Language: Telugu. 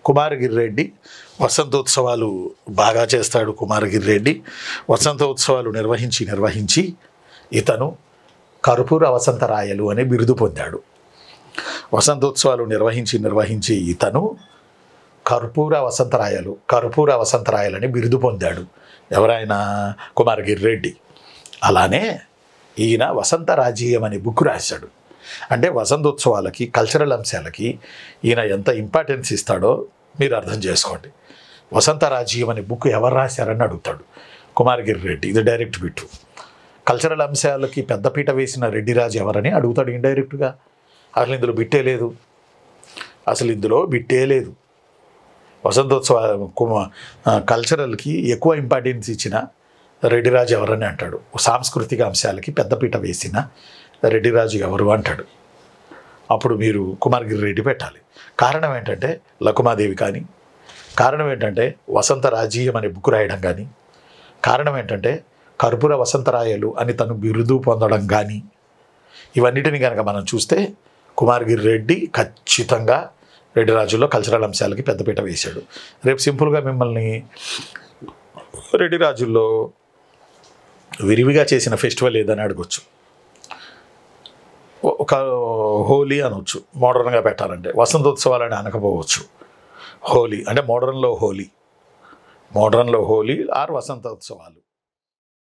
కుమారగిరి రెడ్డి వసంతోత్సవాలు బాగా చేస్తాడు. కుమారగిరి రెడ్డి వసంతోత్సవాలు నిర్వహించి ఇతను కర్పూర వసంతరాయలు అనే బిరుదు పొందాడు. వసంతోత్సవాలు నిర్వహించి ఇతను కర్పూర వసంతరాయలని బిరుదు పొందాడు. ఎవరైనా కుమారగిరి రెడ్డి. అలానే ఈయన వసంత రాజీయం అనే బుక్ రాశాడు. అంటే వసంతోత్సవాలకి, కల్చరల్ అంశాలకి ఈయన ఎంత ఇంపార్టెన్స్ ఇస్తాడో మీరు అర్థం చేసుకోండి. వసంత రాజీయం అనే బుక్ ఎవరు రాశారని అడుగుతాడు కుమారగిరి రెడ్డి. ఇది డైరెక్ట్ బిట్టు. కల్చరల్ అంశాలకి పెద్దపీట వేసిన రెడ్డిరాజు ఎవరని అడుగుతాడు ఇండైరెక్ట్గా. అసలు ఇందులో బిట్టే లేదు. వసంతోత్సవ కల్చరల్కి ఎక్కువ ఇంపార్టెన్స్ ఇచ్చిన రెడ్డిరాజు ఎవరని అంటాడు. సాంస్కృతిక అంశాలకి పెద్దపీట వేసిన రెడ్డిరాజు ఎవరు అంటాడు. అప్పుడు మీరు కుమారగిరి రెడ్డి పెట్టాలి. కారణం ఏంటంటే లకుమాదేవి కానీ, కారణం ఏంటంటే వసంత రాజీయం అనే బుక్ రాయడం కానీ, కారణం ఏంటంటే కర్పూర వసంతరాయలు అని తను బిరుదు పొందడం కానీ, ఇవన్నిటిని కనుక మనం చూస్తే కుమారగిరి రెడ్డి ఖచ్చితంగా రెడ్డిరాజుల్లో కల్చరల్ అంశాలకి పెద్దపీట వేశాడు. రేపు సింపుల్గా మిమ్మల్ని రెడ్డిరాజుల్లో విరివిగా చేసిన ఫెస్టివల్ ఏదని అడగొచ్చు. ఒక హోలీ అనవచ్చు, మోడర్న్గా పెట్టాలంటే. వసంతోత్సవాలని అనకపోవచ్చు. హోలీ అంటే మోడర్న్లో హోలీ ఆర్ వసంతోత్సవాలు.